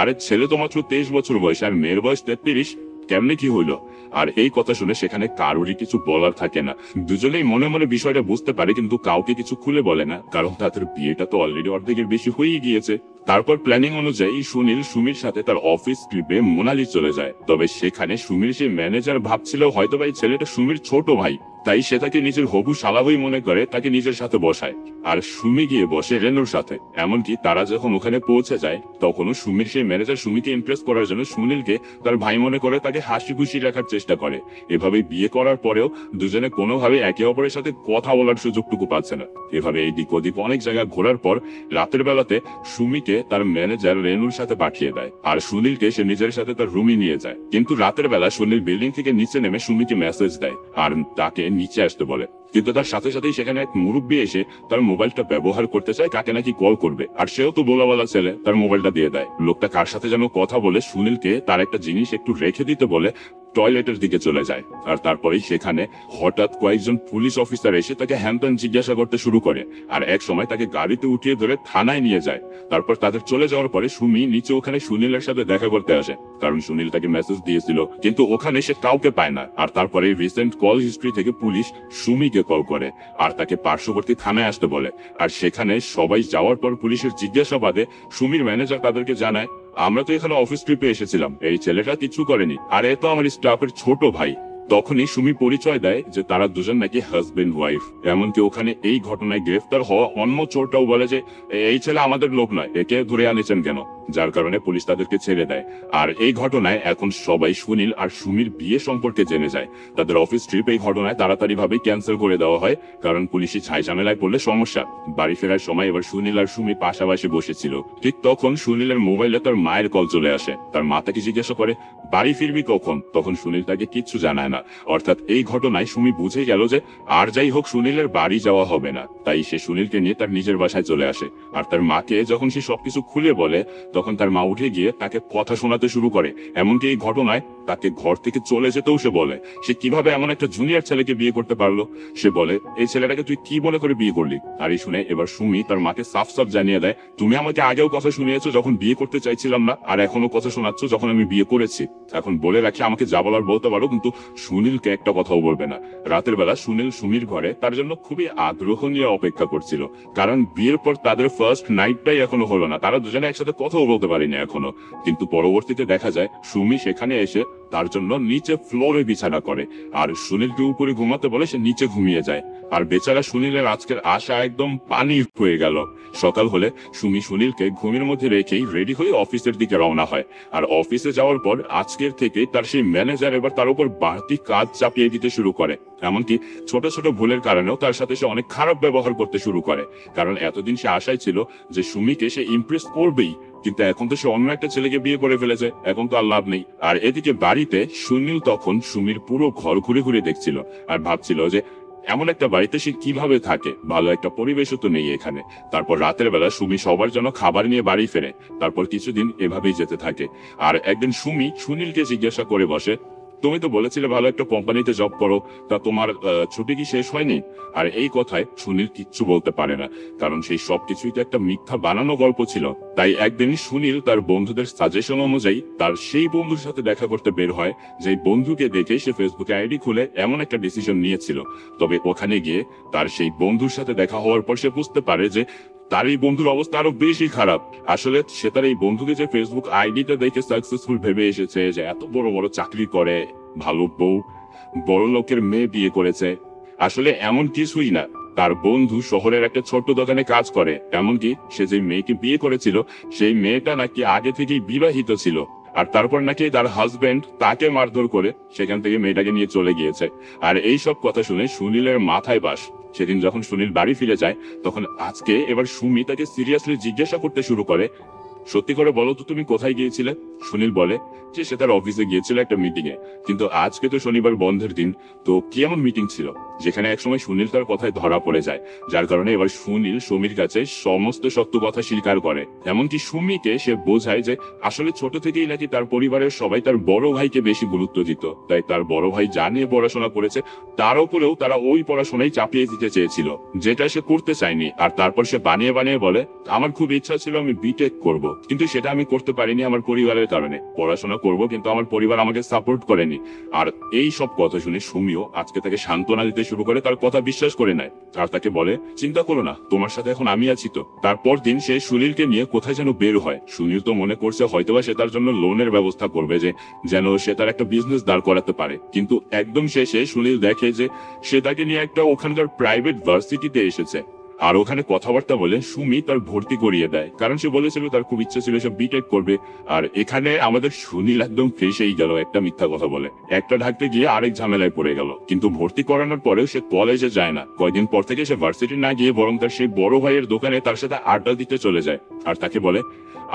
আরে ছেলে তো মাত্র 23 বছর বয়স আর মেয়ের বয়স 33, কেমনে কি হইলো? আর এই কথা শুনে সেখানে কারোরই কিছু বলার থাকে না। দুজনেই মনে মনে বিষয়টা বুঝতে পারে, কিন্তু কাউকে কিছু খুলে বলে না, কারণ তাদের বিয়েটা তো অলরেডি অর্ধেকের বেশি হয়েই গিয়েছে। তারপর প্ল্যানিং অনুযায়ী সুনীল সুমির সাথে তার অফিস ট্রিপে মোনালি চলে যায়। তবে সেখানে সুমির সে ম্যানেজার ভাবছিল হয়তো ভাই ছেলেটা সুমির ছোট ভাই, তাই সে তাকে নিজের হবু শালাভাই মনে করে তাকে নিজের সাথে বসায়। আর সুমি গিয়ে বসে রেনুর সাথে। এমনকি তারা যখন ওখানে পৌঁছে যায় তখনও সুমির সেই ম্যানেজার সুমিকে ইমপ্রেস করার জন্য সুনীলকে তার ভাই মনে করে তাকে হাসি খুশি রাখার চেষ্টা করে। এভাবে বিয়ে করার পরেও দুজনে কোনোভাবে একে অপরের সাথে কথা বলার সুযোগটুকু পাচ্ছে না। এভাবে এই দিক ওদিক অনেক জায়গা ঘোরার পর রাতের বেলাতে সুমিকে তার ম্যানেজার রেনুর সাথে পাঠিয়ে দেয় আর সুনীলকে সে নিজের সাথে তার রুমে নিয়ে যায়। কিন্তু রাতের বেলা সুনীল বিল্ডিং থেকে নিচে নেমে সুমিকে মেসেজ দেয় আর তাকে নিচে আসতে বলে। কিন্তু তার সাথে সাথেই সেখানে এক মুরব্বী এসে তার মোবাইলটা ব্যবহার করতে চায়, কাকে নাকি কল করবে। আর সেও তো বোলাওয়ালা ছেলে, তার মোবাইলটা দিয়ে দেয়। লোকটা কার সাথে যেন কথা বলে সুনীলকে তার একটা জিনিস একটু রেখে দিতে বলে টয়লেটের দিকে চলে যায়। আর তারপরেই সেখানে হঠাৎ কয়েকজন পুলিশ অফিসার এসে তাকে হ্যানত্যান জিজ্ঞাসা করতে শুরু করে আর এক সময় তাকে গাড়িতে উঠিয়ে ধরে থানায় নিয়ে যায়। তারপর তাদের চলে যাওয়ার পরে সুমি নিচে ওখানে সুনীলের সাথে দেখা করতে আসে, কারণ সুনীল তাকে মেসেজ দিয়েছিল, কিন্তু ওখানে সে কাউকে পায় না। আর তারপরে রিসেন্ট কল হিস্ট্রি থেকে পুলিশ সুমিকে কল করে আর তাকে পার্শ্ববর্তী থানায় আসতে বলে। আর সেখানে সবাই যাওয়ার পর পুলিশের জিজ্ঞাসাবাদে সুমির ম্যানেজার তাদেরকে জানায়, আমরা তো এখানে অফিস ট্রিপে এসেছিলাম, এই ছেলেটা কিছু করেনি, আর এ তো আমার স্টাফের ছোট ভাই। তখনই সুমি পরিচয় দেয় যে তারা দুজন নাকি হাজবেন্ড ওয়াইফ। এমনকি ওখানে এই ঘটনায় গ্রেফতার হওয়া অন্য চোরটাও বলে যে এই ছেলে আমাদের লোক নয়, একে ধরে আনেছেন কেন? যার কারণে পুলিশ তাদেরকে ছেড়ে দেয়। আর এই ঘটনায় এখন সবাই সুনীল আর সুমির বিয়ে সম্পর্কে জেনে যায়। তাদের অফিস ট্রিপ এই ঘটনায় তাড়াতাড়ি ভাবে ক্যান্সেল করে দেওয়া হয়, কারণ পুলিশি ছাই ঝামেলায় পড়লে সমস্যা। বাড়ি ফেরার সময় এবার সুনীল আর সুমি পাশাপাশি বসেছিল। ঠিক তখন সুনীলের মোবাইলে তার মায়ের কল চলে আসে। তার মা তাকে জিজ্ঞাসা করে বাড়ি ফিরবি কখন? তখন সুনীল তাকে কিচ্ছু জানায় না। অর্থাৎ এই ঘটনায় সুমি বুঝে গেল যে আর যাই হোক সুনীলের বাড়ি যাওয়া হবে না। তাই সে সুনীলকে নিয়ে তার নিজের বাসায় চলে আসে। আর তার মাকে যখন সে সবকিছু খুলে বলে, তখন তার মা উঠে গিয়ে তাকে কথা শোনাতে শুরু করে। এমনকি এই ঘটনায় তাকে ঘর থেকে চলে যেতেও সে বলে। সে কিভাবে এমন একটা জুনিয়র ছেলেকে বিয়ে করতে পারলো। সে বলে এই ছেলেটাকে তুই কি মনে করে বিয়ে করলি? আর এই শুনে এবার সুমি তার মাকে সাফ সাফ জানিয়ে দেয়, তুমি আমাকে আগেও কথা শুনিয়েছো যখন বিয়ে করতে চাইছিলাম না, আর এখনো কথা শোনাচ্ছ যখন আমি বিয়ে করেছি। এখন বলে রাখি, আমাকে যা বলার বলতে পারো, কিন্তু সুনীলকে একটা কথাও বলবে না। রাতের বেলা সুনীল সুমির ঘরে তার জন্য খুবই আগ্রহ নিয়ে অপেক্ষা করছিল, কারণ বিয়ের পর তাদের ফার্স্ট নাইটটাই এখনো হলো না। তারা দুজনে একসাথে কথাও বলতে পারেনি এখনো। কিন্তু পরবর্তীতে দেখা যায় সুমি সেখানে এসে তার জন্য নিচে ফ্লোরে বিছানা করে, আর সুনীলকে উপরে ঘুমাতে বলে সে নিচে ঘুমিয়ে যায়। আর বেচারা সুনীলের আজকের আশা একদম পানি হয়ে গেল। সকাল হলে সুমি সুনীলকে ঘুমের মধ্যে রেখেই রেডি হয়ে অফিসের দিকে রওনা হয়। আর অফিসে যাওয়ার পর আজকের থেকে তার সেই ম্যানেজার এবার তার উপর বাড়তি কাজ চাপিয়ে দিতে শুরু করে। এমনকি ছোট ছোট ভুলের কারণেও তার সাথে সে অনেক খারাপ ব্যবহার করতে শুরু করে, কারণ এতদিন সে আশায় ছিল যে সুমিকে সে ইমপ্রেস করবেই, কিন্তু এখন তো সে অন্য একটা ছেলেকে বিয়ে করে ফেলেছে, এখন তো আর লাভ নেই। আর এদিকে বাড়িতে সুনীল তখন সুমির পুরো ঘর ঘুরে ঘুরে দেখছিল আর ভাবছিল যে এমন একটা বাড়িতে সে কিভাবে থাকে, ভালো একটা পরিবেশও তো নেই এখানে। তারপর রাতের বেলা সুমি সবার জন্য খাবার নিয়ে বাড়ি ফেরে। তারপর কিছুদিন এভাবেই যেতে থাকে। আর একদিন সুমি সুনীলকে জিজ্ঞাসা করে বসে, তুমি তো বলেছিলে ভালো একটা কোম্পানিতে জব করো, তা তোমার ছুটি কি শেষ হয়নি? আর এই কথায় সুনীল কিচ্ছু বলতে পারে না, কারণ সেই সবকিছুই তো একটা মিথ্যা বানানো গল্প ছিল। তাই একদিন সুনীল তার বন্ধুদের সাজেশন অনুযায়ী তার সেই বন্ধুর সাথে দেখা করতে বের হয়, যে বন্ধুকে দেখে সে ফেসবুকে আইডি খুলে এমন একটা ডিসিশন নিয়েছিল। তবে ওখানে গিয়ে তার সেই বন্ধুর সাথে দেখা হওয়ার পর সে বুঝতে পারে যে তার এই বন্ধুর অবস্থা আরো বেশি খারাপ। আসলে সে তার এই বন্ধুকে যে ফেসবুক আইডিটা দেখে সাকসেসফুল ভেবে এসেছে, যে এত বড় বড় চাকরি করে, ভালো বউ, বড় লোকের মেয়ে বিয়ে করেছে, আসলে এমন কিছুই না। তার বন্ধু শহরের একটা ছোট্ট দোকানে কাজ করে। এমনকি সে যে মেয়েকে বিয়ে করেছিল সেই মেয়েটা নাকি আগে থেকেই বিবাহিত ছিল। আর তারপর নাকি তার হাজবেন্ড তাকে মারধর করে সেখান থেকে মেয়েটাকে নিয়ে চলে গিয়েছে। আর এই সব কথা শুনে সুনীলের মাথায় বাস। সেদিন যখন সুনীল বাড়ি ফিরে যায়, তখন আজকে এবার সুমি তাকে সিরিয়াসলি জিজ্ঞাসা করতে শুরু করে, সত্যি করে বলো তো তুমি কোথায় গিয়েছিলে? সুনীল বলে যে সে তার অফিসে গিয়েছিল একটা মিটিং এ, কিন্তু আজকে তো শনিবার বন্ধের দিন, তো কি এমন মিটিং ছিল যেখানে একসময় সুনীল তার কথায় ধরা পড়ে যায়। যার কারণে এবার সুনীল সুমির কাছে সমস্ত সত্য কথা স্বীকার করে। এমনকি সুমিকে সে বোঝায় যে আসলে ছোট থেকেই নাকি তার পরিবারের সবাই তার বড় ভাইকে বেশি গুরুত্ব দিত, তাই তার বড় ভাই যা নিয়ে পড়াশোনা করেছে তার উপরেও তারা ওই পড়াশোনাই চাপিয়ে দিতে চেয়েছিল, যেটা সে করতে চায়নি। আর তারপর সে বানিয়ে বানিয়ে বলে, আমার খুব ইচ্ছা ছিল আমি বিটেক করব, কিন্তু সেটা আমি করতে পারিনি আমার পরিবারের কারণে। পড়াশোনা করব, কিন্তু আমার পরিবার আমাকে সাপোর্ট করেনি। আর এই সব কথা শুনে সুমিও আজকে তাকে সান্ত্বনা দিতে শুরু করে, তার কথা বিশ্বাস করে নেয়। আর তাকে বলে, চিন্তা করো না, তোমার সাথে এখন আমি আছি তো। তারপর দিন সে সুনীলকে নিয়ে কোথায় যেন বের হয়। সুনীল তো মনে করছে হয়তোবা সে তার জন্য লোনের ব্যবস্থা করবে, যে যেন সে তার একটা বিজনেস দাঁড় করাতে পারে। কিন্তু একদম শেষে সুনীল দেখে যে সে তাকে নিয়ে একটা ওখানকার প্রাইভেট ভার্সিটিতে এসেছে। আর ওখানে কথাবার্তা বলে সুমি তার ভর্তি করিয়ে দেয়, কারণ সে বলেছিল তার খুব ইচ্ছা ছিল সে বিটেক করবে। আর এখানে আমাদের সুনীল একদম ফেসেই গেল, একটা মিথ্যা কথা বলে একটা ঢাকতে গিয়ে আরেক ঝামেলায় পড়ে গেল। কিন্তু ভর্তি করানোর পরেও সে কলেজে যায় না। কয়দিন পর থেকে সে ভার্সিটি না গিয়ে বরং তার সেই বড় ভাইয়ের দোকানে তার সাথে আড্ডা দিতে চলে যায়। আর তাকে বলে,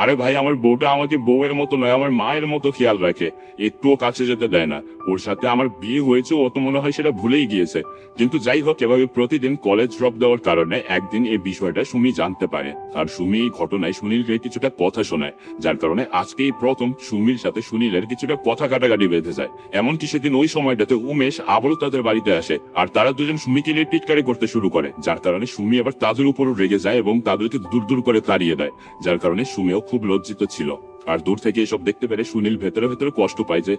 আরে ভাই, আমার বউটা আমাকে বউয়ের মতো নয়, আমার মায়ের মতো খেয়াল রাখে, একটুও কাছে যেতে দেয় না। ওর সাথে আমার বিয়ে হয়েছে, ও তো মনে হয় সেটা ভুলেই গিয়েছে। কিন্তু যাই হোক, এভাবে প্রতিদিন কলেজ ড্রপ দেওয়ার কারণে একদিন এই বিষয়টা সুমি জানতে পারে। আর সুমি এই ঘটনায় সুনীলকে কিছুটা কথা শোনায়, যার কারণে আজকেই প্রথম সুমির সাথে সুনীলের কিছুটা কথা কাটাকাটি বেঁধে যায়। এমনকি সেদিন ওই সময়টাতে উমেশ আবারও তাদের বাড়িতে আসে, আর তারা দুজন সুমিকে নিয়ে টিটকারি করতে শুরু করে, যার কারণে সুমি আবার তাদের উপরও রেগে যায় এবং তাদেরকে দূর দূর করে তাড়িয়ে দেয়। যার কারণে সুমিও খুব লজ্জিত ছিল। আর দূর থেকে এসব দেখতে পেরে সুনীল ভেতরে ভেতরে কষ্ট পায় যে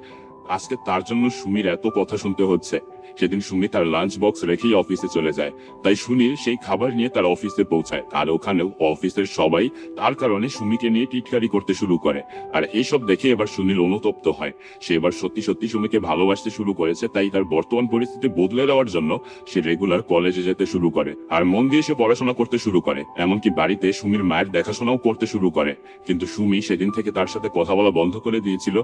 আজকে তার জন্য সুমির এত কথা শুনতে হচ্ছে। সেদিন সুমি তার লাঞ্চ বক্স রেখেই অফিসে চলে যায়, তাই সুনীল সেই খাবার নিয়ে তার অফিসে পৌঁছায়। আর ওখানেও অফিসের সবাই তার কারণে সুমিকে নিয়ে টিটকারি করতে শুরু করে। আর এইসব দেখে এবার সুনীল অনুতপ্ত হয়। সে এবার সত্যি সত্যি সুমিকে ভালোবাসতে শুরু করেছে, তাই তার বর্তমান পরিস্থিতি বদলে দেওয়ার জন্য সে রেগুলার কলেজে যেতে শুরু করে আর মন দিয়ে সে পড়াশোনা করতে শুরু করে। এমনকি বাড়িতে সুমির মায়ের দেখাশোনাও করতে শুরু করে। কিন্তু সুমি সেদিন থেকে তার সাথে কথা বলা বন্ধ করে দিয়েছিল।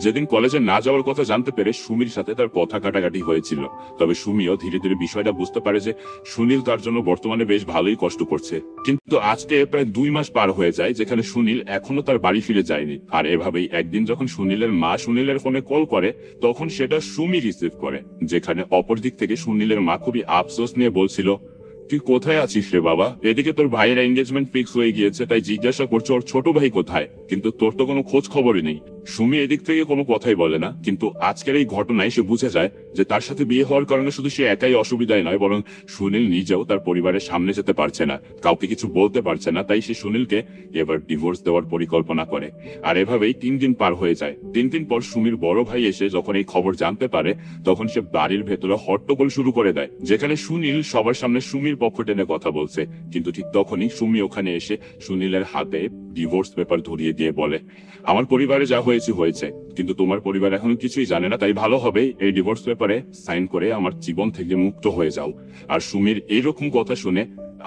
যেদিন কলেজে না যাওয়ার কথা জানতে পেরে সুমির সাথে তার কথা কাটাকাটি হয়েছিল। তবে সুমিও ধীরে ধীরে বিষয়টা বুঝতে পারে যে সুনীল তার জন্য বর্তমানে বেশ ভালোই কষ্ট করছে। কিন্তু আজকে প্রায় 2 মাস পার হয়ে যায় যেখানে সুনীল এখনো তার বাড়ি ফিরে যায়নি। আর এভাবেই একদিন যখন সুনীলের মা সুনীলের ফোনে কল করে তখন সেটা সুমি রিসিভ করে, যেখানে অপর দিক থেকে সুনীলের মা খুবই আফসোস নিয়ে বলছিল, তুই কোথায় আছিস রে বাবা? এদিকে তোর ভাইয়ের এঙ্গেজমেন্ট ফিক্স হয়ে গিয়েছে, তাই জিজ্ঞাসা করছো ওর ছোট ভাই কোথায়, কিন্তু তোর তো কোনো খোঁজ খবরই নেই। সুমি এদিক থেকে কোনো কথাই বলে না, কিন্তু আজকের এই ঘটনায় সে বুঝে যায় যে তার সাথে বিয়ে হওয়ার কারণে শুধু সে একাই অসুবিধায় নয়, বরং সুনীল নিজেও তার পরিবারের সামনে যেতে পারছে না, কাউকে কিছু বলতে পারছে না। তাই সে সুনীলকে এবার ডিভোর্স দেওয়ার পরিকল্পনা করে। আর এভাবেই 3 দিন পার হয়ে যায়। 3 দিন পর সুমির বড় ভাই এসে যখন এই খবর জানতে পারে তখন সে বাড়ির ভেতরে হট্টগোল শুরু করে দেয়, যেখানে সুনীল সবার সামনে সুমির পক্ষ টেনে কথা বলছে। কিন্তু ঠিক তখনই সুমি ওখানে এসে সুনীলের হাতে ডিভোর্স পেপার ধরিয়ে দিয়ে বলে, আমার পরিবারে যা হয়েছে হয়েছে, কিন্তু তোমার পরিবার এখন কিছুই জানে না, তাই ভালো হবে এই ডিভোর্স পেপারে সাইন করে আমার জীবন থেকে মুক্ত হয়ে যাও। আর সুমির এইরকম কথা শুনে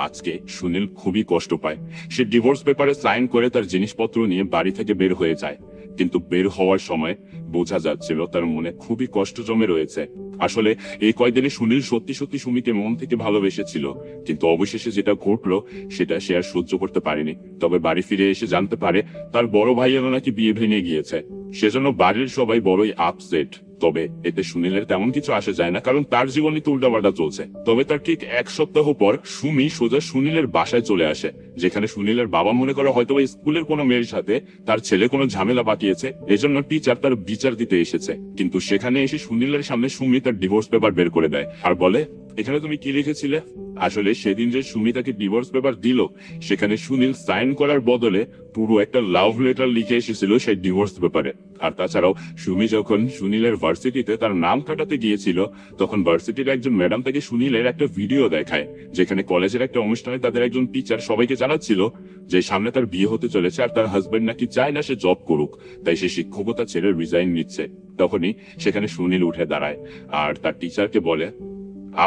আজকে সুনীল খুবই কষ্ট পায়। সে ডিভোর্স পেপারে সাইন করে তার জিনিসপত্র নিয়ে বাড়ি থেকে বের হয়ে যায়। কিন্তু বের হওয়ার সময় বোঝা যাচ্ছিল তার মনে খুবই কষ্ট জমে রয়েছে। আসলে এই কয়দিনে সুনীল সত্যি সত্যি সুমিকে মন থেকে ভালোবেসেছিল, কিন্তু অবশেষে যেটা ঘটলো সেটা সে আর সহ্য করতে পারেনি। তবে বাড়ি ফিরে এসে জানতে পারে তার বড় ভাইয়েরও নাকি বিয়ে ভেঙে গিয়েছে। সেজন্য বাড়ির সবাই বড়ই আপসেট। তবে এতে সুনীলের তেমন কিছু আসে যায় না, কারণ তার জীবনে তো উল্টাপাল্টা চলছে। তবে তার ঠিক 1 সপ্তাহ পর সুমি সোজা সুনীলের বাসায় চলে আসে, যেখানে সুনীলের বাবা মনে করে হয়তো স্কুলের কোনো মেয়ের সাথে তার ছেলে কোনো ঝামেলা পাঠিয়েছে, এজন্য টিচার তার বিচার দিতে এসেছে। কিন্তু সেখানে এসে সুনীলের সামনে সুমি তার ডিভোর্স পেপার বের করে দেয় আর বলে, এখানে তুমি কি লিখেছিলে? আসলে সেদিন যে সুমি তাকে ডিভোর্স পেপার দিল সেখানে সুনীল সাইন করার বদলে পুরো একটা লাভ লেটার লিখে এসেছিল সেই ডিভোর্স পেপারে। আর তাছাড়াও সুমি যখন সুনীলের ভার্সিটিতে তার নাম কাটাতে গিয়েছিল তখন ভার্সিটির একজন ম্যাডাম তাকে সুনীলের একটা ভিডিও দেখায়, যেখানে কলেজের একটা অনুষ্ঠানে তাদের একজন টিচার সবাইকে জানাচ্ছিল যে সামনে তার বিয়ে হতে চলেছে আর তার হাজবেন্ড নাকি চায় না সে জব করুক, তাই সে শিক্ষকতা ছেড়ে রিজাইন নিচ্ছে। তখনই সেখানে সুনীল উঠে দাঁড়ায় আর তার টিচারকে বলে,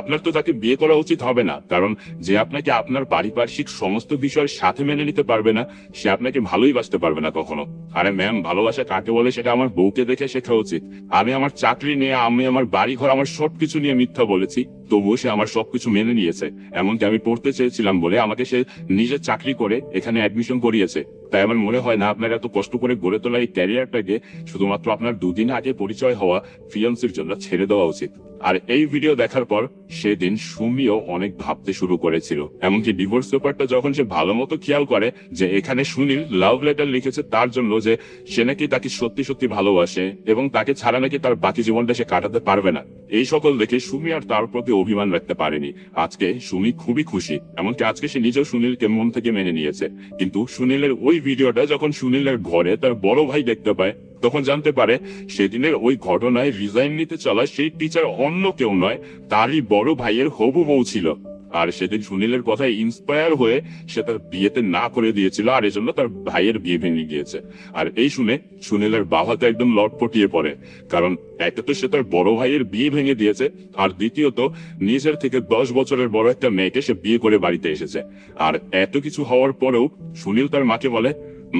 আপনার তো তাকে বিয়ে করা উচিত হবে না, কারণ যে আপনাকে আপনার পারিপার্শ্বিক সমস্ত বিষয়ের সাথে মেনে নিতে পারবে না সে আপনাকে ভালোই বাসতে পারবে না কখনো। আরে ম্যাম, ভালোবাসা কাকে বলে সেটা আমার বউকে দেখে শেখা উচিত। আমি আমার চাকরি নিয়ে, আমি আমার বাড়ি ঘর, আমার সবকিছু নিয়ে মিথ্যা বলেছি, তবুও সে আমার সবকিছু মেনে নিয়েছে। এমনকি আমি পড়তে চেয়েছিলাম বলে আমাকে সে নিজের চাকরি করে এখানে অ্যাডমিশন করিয়েছে। তাই আমার মনে হয় না আপনার এত কষ্ট করে গড়ে তোলা এই ক্যারিয়ারটাকে শুধুমাত্র আপনার 2 দিন আগে পরিচয় হওয়া ফিয়ান্সির জন্য ছেড়ে দেওয়া উচিত। আর এই ভিডিও দেখার পর সেদিন সুমিও অনেক ভাবতে শুরু করেছিল। এমনকি ডিভোর্স পেপারটা যখন সে ভালো মতো খেয়াল করে যে এখানে সুনীল লাভ লেটার লিখেছে তার জন্য যে সে নাকি তাকে সত্যি সত্যি ভালোবাসে এবং তাকে ছাড়া নাকি তার বাকি জীবনটা সে কাটাতে পারবে না, এই সকল দেখে সুমি আর তার প্রতি অভিমান রাখতে পারেনি। আজকে সুমি খুবই খুশি, এমনকি আজকে সে নিজেও সুনীলকে মন থেকে মেনে নিয়েছে। কিন্তু সুনীলের ওই ভিডিওটা যখন সুনীলের ঘরে তার বড় ভাই দেখতে পায় তখন জানতে পারে সেদিনের ওই ঘটনায় রিজাইন নিতে চলা সেই টিচার অন্য কেউ নয়, তারই বড় ভাইয়ের হবু বউ ছিল। আর সেদিন সুনীলের কথায় ইন্সপায়ার হয়ে সে তার বিয়েতে না করে দিয়েছিল, আর এজন্য তার ভাইয়ের বিয়ে ভেঙে গিয়েছে। আর এই শুনে সুনীলের বাবা তো একদম লটপটিয়ে পড়ে, কারণ একটা তো সে তার বড় ভাইয়ের বিয়ে ভেঙে দিয়েছে, আর দ্বিতীয়ত নিজের থেকে 10 বছরের বড় একটা মেয়েকে সে বিয়ে করে বাড়িতে এসেছে। আর এত কিছু হওয়ার পরেও সুনীল তার মাকে বলে,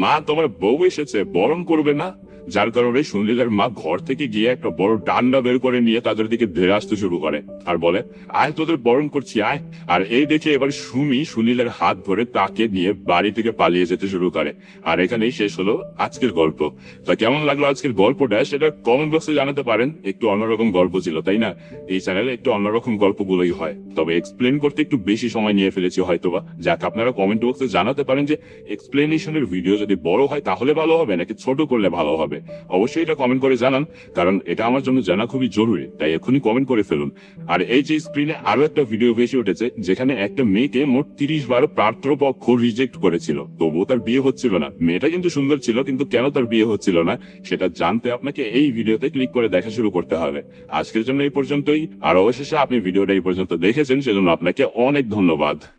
মা তোমার বউ এসেছে, বরণ করবে না? যার কারণে সুনীলের মা ঘর থেকে গিয়ে একটা বড় ডান্ডা বের করে নিয়ে তাদের দিকে ধেয়ে আসতে শুরু করে আর বলে, আয় তোদের বরণ করছি আয়। আর এই দেখে এবার সুমি সুনীলের হাত ধরে তাকে নিয়ে বাড়ি থেকে পালিয়ে যেতে শুরু করে। আর এখানেই শেষ হলো আজকের গল্প। তা কেমন লাগলো আজকের গল্পটা সেটা কমেন্ট বক্সে জানাতে পারেন। একটু অন্যরকম গল্প ছিল, তাই না? এই চ্যানেলে একটু অন্যরকম গল্পগুলোই হয়, তবে এক্সপ্লেন করতে একটু বেশি সময় নিয়ে ফেলেছি হয়তোবা। যাক, আপনারা কমেন্ট বক্সে জানাতে পারেন যে এক্সপ্লেনেশনের ভিডিও যদি বড় হয় তাহলে ভালো হবে নাকি ছোট করলে ভালো হবে। হবে? অবশ্যই এটা কমেন্ট করে জানান, কারণ এটা আমার জন্য জানা খুবই জরুরি, তাই এখনই কমেন্ট করে ফেলুন। আর এই যে স্ক্রিনে আরো একটা ভিডিও ভেসে উঠেছে, যেখানে একটা মেয়েকে মোট 30 বার পাত্রপক্ষ রিজেক্ট করেছিল, তবুও তার বিয়ে হচ্ছিল না। মেয়েটা কিন্তু সুন্দর ছিল, কিন্তু কেন তার বিয়ে হচ্ছিল না সেটা জানতে আপনাকে এই ভিডিওতে ক্লিক করে দেখা শুরু করতে হবে। আজকের জন্য এই পর্যন্তই। আর অবশেষে আপনি ভিডিওটা এই পর্যন্ত দেখেছেন, সেজন্য আপনাকে অনেক ধন্যবাদ।